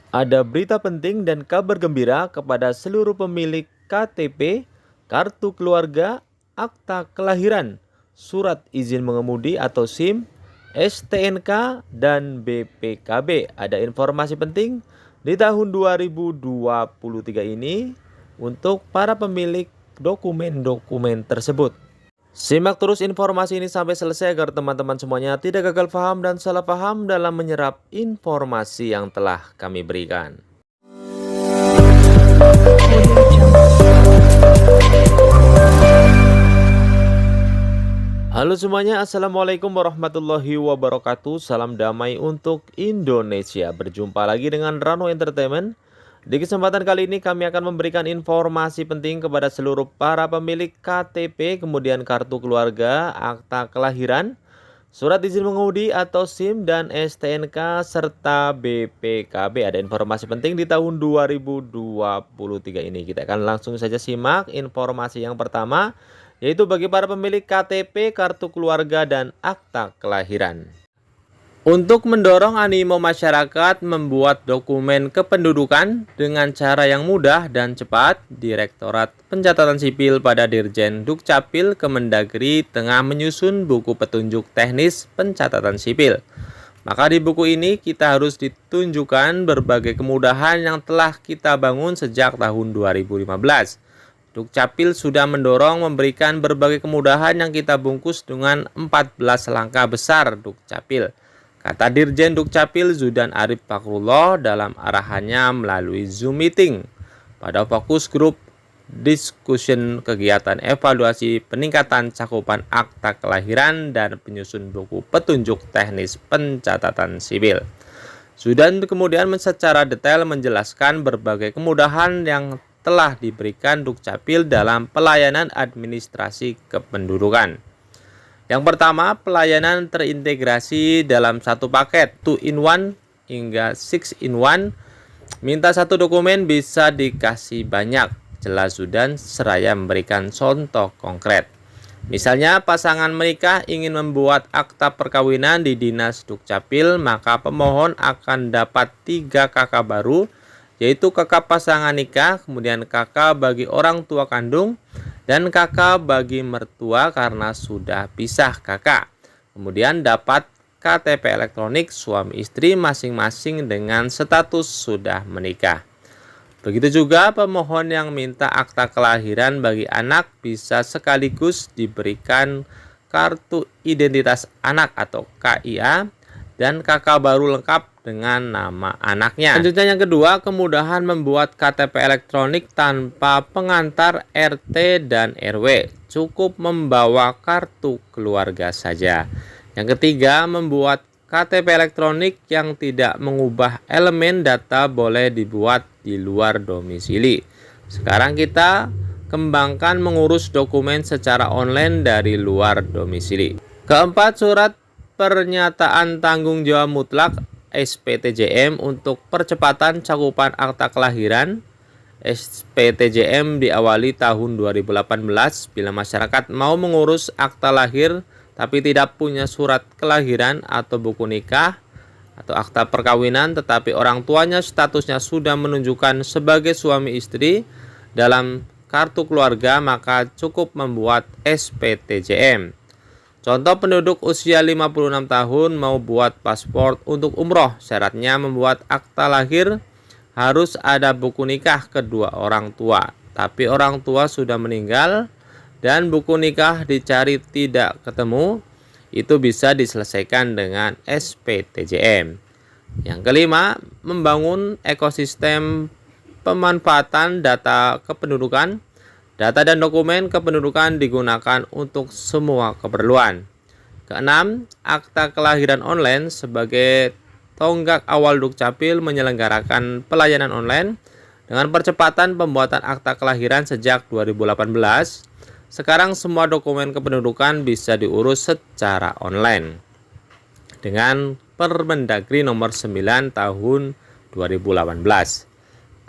Ada berita penting dan kabar gembira kepada seluruh pemilik KTP, kartu keluarga, akta kelahiran, surat izin mengemudi atau SIM, STNK, dan BPKB. Ada informasi penting di tahun 2023 ini untuk para pemilik dokumen-dokumen tersebut. Simak terus informasi ini sampai selesai agar teman-teman semuanya tidak gagal paham dan salah paham dalam menyerap informasi yang telah kami berikan. Halo semuanya, Assalamualaikum warahmatullahi wabarakatuh. Salam damai untuk Indonesia. Berjumpa lagi dengan Rano Entertainment. Di kesempatan kali ini kami akan memberikan informasi penting kepada seluruh para pemilik KTP, kemudian kartu keluarga, akta kelahiran, surat izin mengemudi atau SIM, dan STNK, serta BPKB. Ada informasi penting di tahun 2023 ini. Kita akan langsung saja simak informasi yang pertama, yaitu bagi para pemilik KTP, kartu keluarga, dan akta kelahiran. Untuk mendorong animo masyarakat membuat dokumen kependudukan dengan cara yang mudah dan cepat, Direktorat Pencatatan Sipil pada Dirjen Dukcapil Kemendagri tengah menyusun buku petunjuk teknis pencatatan sipil. Maka di buku ini kita harus ditunjukkan berbagai kemudahan yang telah kita bangun sejak tahun 2015. Dukcapil sudah mendorong memberikan berbagai kemudahan yang kita bungkus dengan 14 langkah besar Dukcapil, kata Dirjen Dukcapil Zudan Arif Fakrullah dalam arahannya melalui Zoom meeting pada fokus grup discussion kegiatan evaluasi peningkatan cakupan akta kelahiran dan penyusun buku petunjuk teknis pencatatan sipil. Zudan kemudian secara detail menjelaskan berbagai kemudahan yang telah diberikan Dukcapil dalam pelayanan administrasi kependudukan. Yang pertama, pelayanan terintegrasi dalam satu paket 2-in-1 hingga 6-in-1. Minta satu dokumen bisa dikasih banyak, jelas Zudan seraya memberikan contoh konkret. Misalnya pasangan menikah ingin membuat akta perkawinan di Dinas Dukcapil, maka pemohon akan dapat 3 KK baru, yaitu KK pasangan nikah, kemudian KK bagi orang tua kandung, dan KK bagi mertua karena sudah pisah KK. Kemudian dapat KTP elektronik suami istri masing-masing dengan status sudah menikah. Begitu juga pemohon yang minta akta kelahiran bagi anak bisa sekaligus diberikan kartu identitas anak atau KIA dan KK baru lengkap dengan nama anaknya. Selanjutnya yang kedua, kemudahan membuat KTP elektronik tanpa pengantar RT dan RW. Cukup membawa kartu keluarga saja. Yang ketiga, membuat KTP elektronik yang tidak mengubah elemen data boleh dibuat di luar domisili. Sekarang kita kembangkan mengurus dokumen secara online dari luar domisili. Keempat, surat pernyataan tanggung jawab mutlak SPTJM untuk percepatan cakupan akta kelahiran. SPTJM diawali tahun 2018 bila masyarakat mau mengurus akta lahir tapi tidak punya surat kelahiran atau buku nikah atau akta perkawinan, tetapi orang tuanya statusnya sudah menunjukkan sebagai suami istri dalam kartu keluarga, maka cukup membuat SPTJM. Contoh, penduduk usia 56 tahun mau buat paspor untuk umroh. Syaratnya membuat akta lahir harus ada buku nikah kedua orang tua. Tapi orang tua sudah meninggal dan buku nikah dicari tidak ketemu. Itu bisa diselesaikan dengan SPTJM. Yang kelima, membangun ekosistem pemanfaatan data kependudukan. Data dan dokumen kependudukan digunakan untuk semua keperluan. Keenam, akta kelahiran online sebagai tonggak awal Dukcapil menyelenggarakan pelayanan online dengan percepatan pembuatan akta kelahiran sejak 2018. Sekarang semua dokumen kependudukan bisa diurus secara online dengan Permendagri nomor 9 tahun 2018.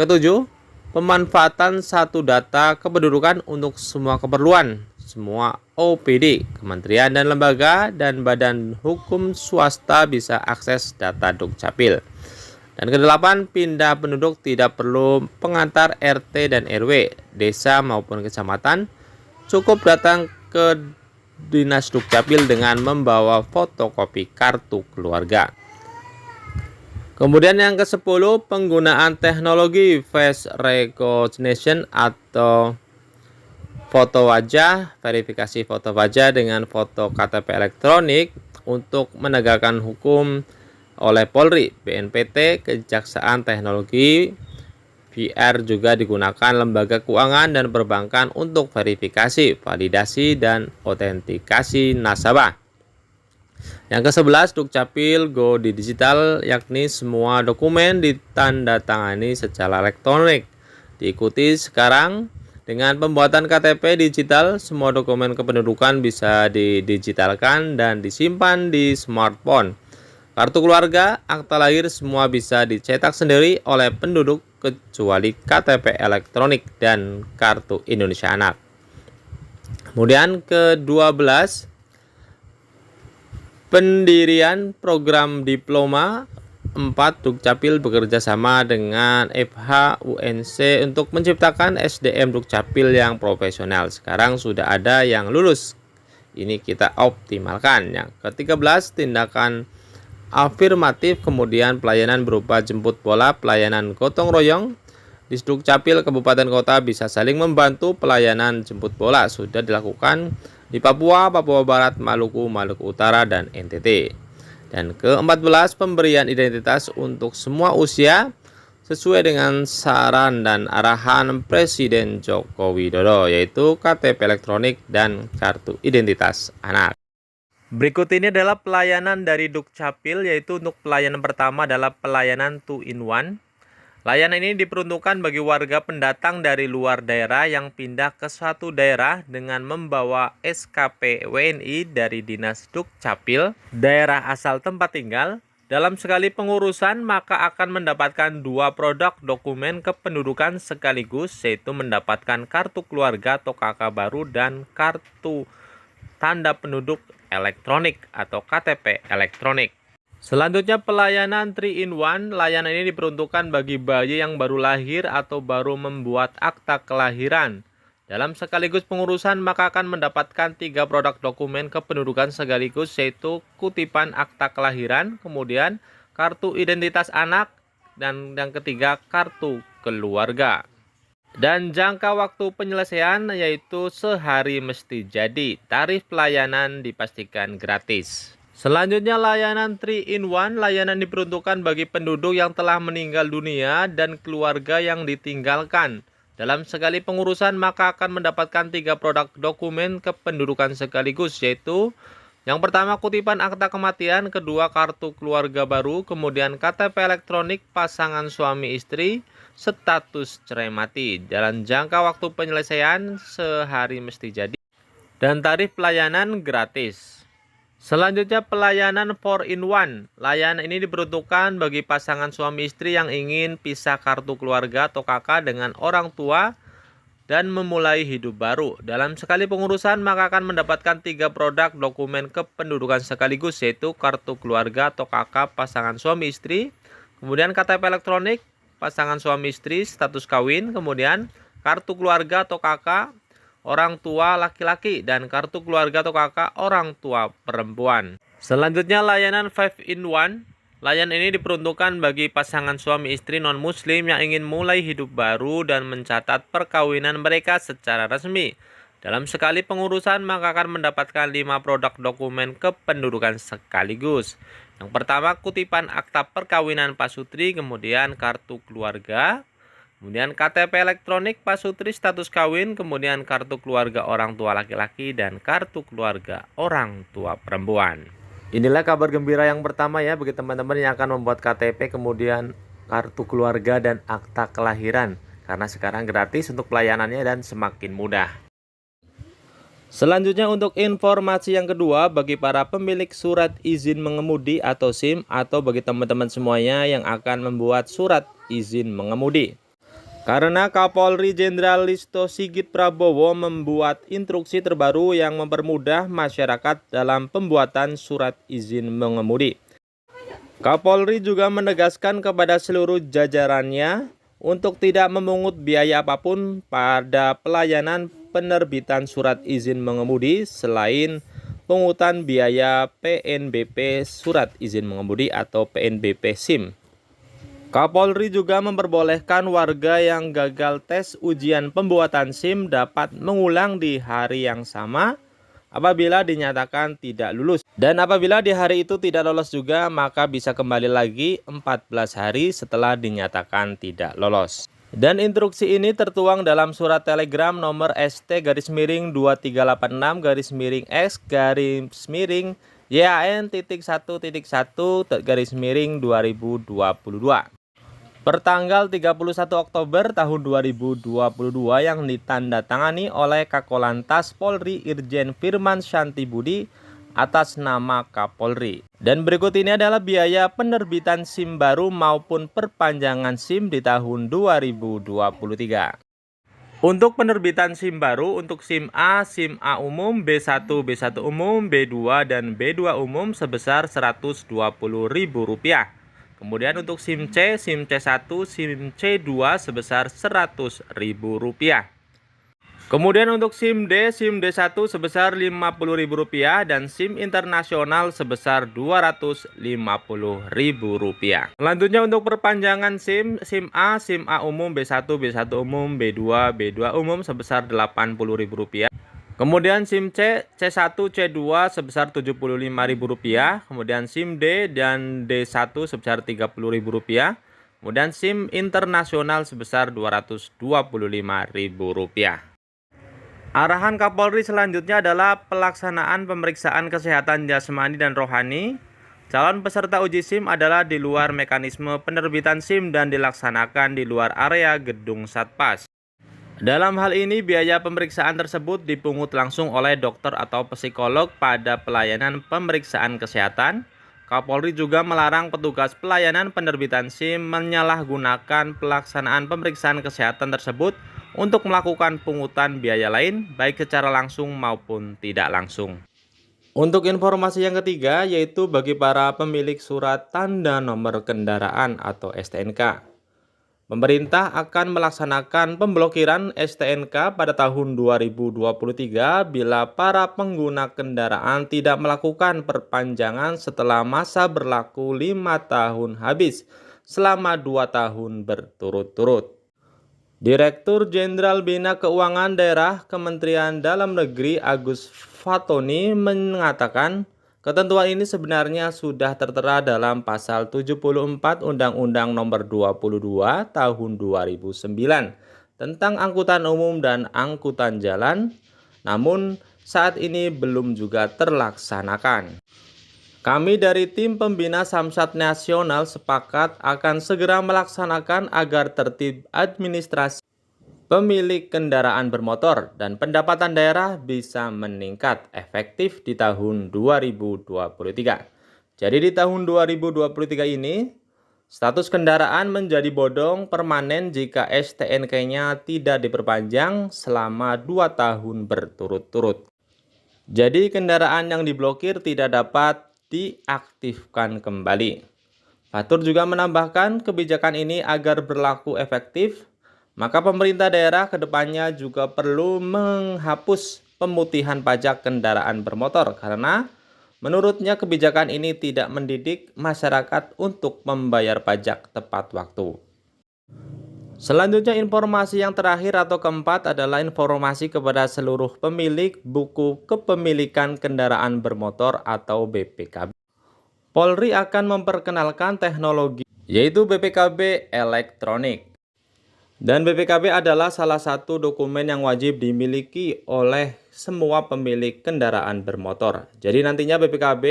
Ketujuh, pemanfaatan satu data kependudukan untuk semua keperluan. Semua OPD, kementerian dan lembaga, dan badan hukum swasta bisa akses data Dukcapil. Dan ke-8, pindah penduduk tidak perlu pengantar RT dan RW, desa maupun kecamatan. Cukup datang ke Dinas Dukcapil dengan membawa fotokopi kartu keluarga. Kemudian yang ke-10, penggunaan teknologi face recognition atau foto wajah, verifikasi foto wajah dengan foto KTP elektronik untuk menegakkan hukum oleh Polri, BNPT, Kejaksaan Teknologi, VR juga digunakan lembaga keuangan dan perbankan untuk verifikasi, validasi, dan autentikasi nasabah. Yang ke-11, Dukcapil Go Digital, yakni semua dokumen ditandatangani secara elektronik. Diikuti sekarang dengan pembuatan KTP digital, semua dokumen kependudukan bisa didigitalkan dan disimpan di smartphone. Kartu keluarga, akta lahir semua bisa dicetak sendiri oleh penduduk kecuali KTP elektronik dan kartu Indonesia Anak. Kemudian ke-12, pendirian program diploma. 4. Dukcapil bekerja sama dengan FH UNC untuk menciptakan SDM Dukcapil yang profesional. Sekarang sudah ada yang lulus. Ini kita optimalkan. Yang ke-13, tindakan afirmatif, kemudian pelayanan berupa jemput bola, pelayanan gotong royong. Di Dukcapil Kabupaten Kota bisa saling membantu pelayanan jemput bola. Sudah dilakukan di Papua, Papua Barat, Maluku, Maluku Utara, dan NTT. Dan ke-14, pemberian identitas untuk semua usia sesuai dengan saran dan arahan Presiden Joko Widodo, yaitu KTP elektronik dan kartu identitas anak. Berikut ini adalah pelayanan dari Dukcapil, yaitu untuk pelayanan pertama adalah pelayanan 2-in-1. Layanan ini diperuntukkan bagi warga pendatang dari luar daerah yang pindah ke suatu daerah dengan membawa SKP WNI dari Dinas Dukcapil, daerah asal tempat tinggal. Dalam sekali pengurusan maka akan mendapatkan 2 produk dokumen kependudukan sekaligus, yaitu mendapatkan kartu keluarga atau KK baru dan kartu tanda penduduk elektronik atau KTP elektronik. Selanjutnya pelayanan 3-in-1. Layanan ini diperuntukkan bagi bayi yang baru lahir atau baru membuat akta kelahiran. Dalam sekaligus pengurusan maka akan mendapatkan 3 produk dokumen kependudukan sekaligus, yaitu kutipan akta kelahiran, kemudian kartu identitas anak, dan yang ketiga kartu keluarga. Dan jangka waktu penyelesaian yaitu sehari mesti jadi. Tarif pelayanan dipastikan gratis. Selanjutnya layanan 3-in-1. Layanan diperuntukkan bagi penduduk yang telah meninggal dunia dan keluarga yang ditinggalkan. Dalam sekali pengurusan maka akan mendapatkan 3 produk dokumen kependudukan sekaligus, yaitu yang pertama kutipan akta kematian, kedua kartu keluarga baru, kemudian KTP elektronik pasangan suami istri, status cerai mati. Dalam jangka waktu penyelesaian sehari mesti jadi. Dan tarif pelayanan gratis. Selanjutnya pelayanan 4-in-1. Layanan ini diperuntukkan bagi pasangan suami istri yang ingin pisah kartu keluarga atau KK dengan orang tua dan memulai hidup baru. Dalam sekali pengurusan maka akan mendapatkan 3 produk dokumen kependudukan sekaligus, yaitu kartu keluarga atau KK pasangan suami istri, kemudian KTP elektronik pasangan suami istri status kawin, kemudian kartu keluarga atau KK orang tua laki-laki dan kartu keluarga atau KK orang tua perempuan. Selanjutnya layanan 5-in-1. Layanan ini diperuntukkan bagi pasangan suami istri non-muslim yang ingin mulai hidup baru dan mencatat perkawinan mereka secara resmi. Dalam sekali pengurusan maka akan mendapatkan 5 produk dokumen kependudukan sekaligus. Yang pertama kutipan akta perkawinan pasutri, kemudian kartu keluarga, kemudian KTP elektronik pasutri status kawin, kemudian kartu keluarga orang tua laki-laki dan kartu keluarga orang tua perempuan. Inilah kabar gembira yang pertama ya bagi teman-teman yang akan membuat KTP, kemudian kartu keluarga dan akta kelahiran. Karena sekarang gratis untuk pelayanannya dan semakin mudah. Selanjutnya untuk informasi yang kedua, bagi para pemilik surat izin mengemudi atau SIM, atau bagi teman-teman semuanya yang akan membuat surat izin mengemudi. Karena Kapolri Jenderal Listio Sigit Prabowo membuat instruksi terbaru yang mempermudah masyarakat dalam pembuatan surat izin mengemudi. Kapolri juga menegaskan kepada seluruh jajarannya untuk tidak memungut biaya apapun pada pelayanan penerbitan surat izin mengemudi selain pungutan biaya PNBP surat izin mengemudi atau PNBP SIM. Kapolri juga memperbolehkan warga yang gagal tes ujian pembuatan SIM dapat mengulang di hari yang sama apabila dinyatakan tidak lulus. Dan apabila di hari itu tidak lolos juga, maka bisa kembali lagi 14 hari setelah dinyatakan tidak lolos. Dan instruksi ini tertuang dalam surat telegram nomor ST-2386-YAN.1.1/2022 pertanggal 31 Oktober tahun 2022 yang ditandatangani oleh Kakolantas Polri Irjen Firman Syantibudi atas nama Kapolri. Dan berikut ini adalah biaya penerbitan SIM baru maupun perpanjangan SIM di tahun 2023. Untuk penerbitan SIM baru untuk SIM A umum, B1 umum, B2 dan B2 umum sebesar Rp120.000. Kemudian untuk SIM C 1, SIM C2 sebesar Rp100.000. Kemudian untuk SIM D1 sebesar Rp50.000 dan SIM internasional sebesar Rp250.000. Selanjutnya untuk perpanjangan SIM A umum, B1 umum, B2 umum sebesar Rp80.000. Kemudian SIM C1, C2 sebesar Rp75.000, kemudian SIM D dan D1 sebesar Rp30.000, kemudian SIM internasional sebesar Rp225.000. Arahan Kapolri selanjutnya adalah pelaksanaan pemeriksaan kesehatan jasmani dan rohani. Calon peserta uji SIM adalah di luar mekanisme penerbitan SIM dan dilaksanakan di luar area gedung Satpas. Dalam hal ini, biaya pemeriksaan tersebut dipungut langsung oleh dokter atau psikolog pada pelayanan pemeriksaan kesehatan. Kapolri juga melarang petugas pelayanan penerbitan SIM menyalahgunakan pelaksanaan pemeriksaan kesehatan tersebut untuk melakukan pungutan biaya lain, baik secara langsung maupun tidak langsung. Untuk informasi yang ketiga, yaitu bagi para pemilik surat tanda nomor kendaraan atau STNK. Pemerintah akan melaksanakan pemblokiran STNK pada tahun 2023 bila para pengguna kendaraan tidak melakukan perpanjangan setelah masa berlaku 5 tahun habis selama 2 tahun berturut-turut. Direktur Jenderal Bina Keuangan Daerah Kementerian Dalam Negeri Agus Fatoni mengatakan, ketentuan ini sebenarnya sudah tertera dalam pasal 74 Undang-Undang Nomor 22 Tahun 2009 tentang angkutan umum dan angkutan jalan, namun saat ini belum juga terlaksanakan. Kami dari tim pembina Samsat Nasional sepakat akan segera melaksanakan agar tertib administrasi pemilik kendaraan bermotor dan pendapatan daerah bisa meningkat efektif di tahun 2023. Jadi di tahun 2023 ini, status kendaraan menjadi bodong permanen jika STNK-nya tidak diperpanjang selama 2 tahun berturut-turut. Jadi kendaraan yang diblokir tidak dapat diaktifkan kembali. Fatur juga menambahkan kebijakan ini agar berlaku efektif, maka pemerintah daerah kedepannya juga perlu menghapus pemutihan pajak kendaraan bermotor karena menurutnya kebijakan ini tidak mendidik masyarakat untuk membayar pajak tepat waktu. Selanjutnya informasi yang terakhir atau keempat adalah informasi kepada seluruh pemilik buku kepemilikan kendaraan bermotor atau BPKB. Polri akan memperkenalkan teknologi yaitu BPKB elektronik. Dan BPKB adalah salah satu dokumen yang wajib dimiliki oleh semua pemilik kendaraan bermotor. Jadi nantinya BPKB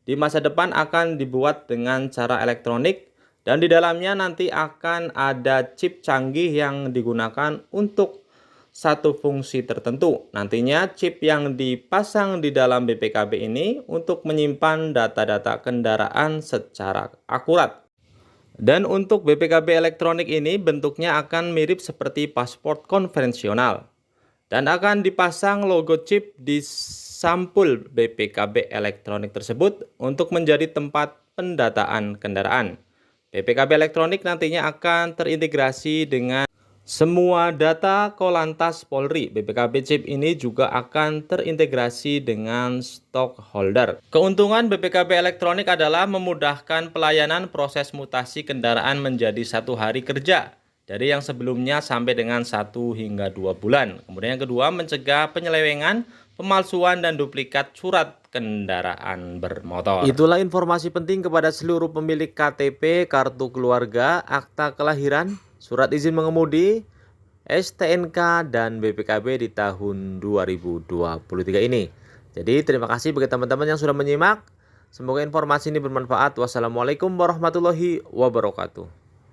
di masa depan akan dibuat dengan cara elektronik. Dan di dalamnya nanti akan ada chip canggih yang digunakan untuk satu fungsi tertentu. Nantinya chip yang dipasang di dalam BPKB ini untuk menyimpan data-data kendaraan secara akurat. Dan untuk BPKB elektronik ini bentuknya akan mirip seperti paspor konvensional. Dan akan dipasang logo chip di sampul BPKB elektronik tersebut untuk menjadi tempat pendataan kendaraan. BPKB elektronik nantinya akan terintegrasi dengan semua data Korlantas Polri. BPKB Chip ini juga akan terintegrasi dengan stockholder. Keuntungan BPKB elektronik adalah memudahkan pelayanan proses mutasi kendaraan menjadi 1 hari kerja dari yang sebelumnya sampai dengan 1 hingga 2 bulan. Kemudian yang kedua, mencegah penyelewengan, pemalsuan, dan duplikat surat kendaraan bermotor. Itulah informasi penting kepada seluruh pemilik KTP, kartu keluarga, akta kelahiran, surat izin mengemudi, STNK, dan BPKB di tahun 2023 ini. Jadi terima kasih bagi teman-teman yang sudah menyimak. Semoga informasi ini bermanfaat. Wassalamualaikum warahmatullahi wabarakatuh.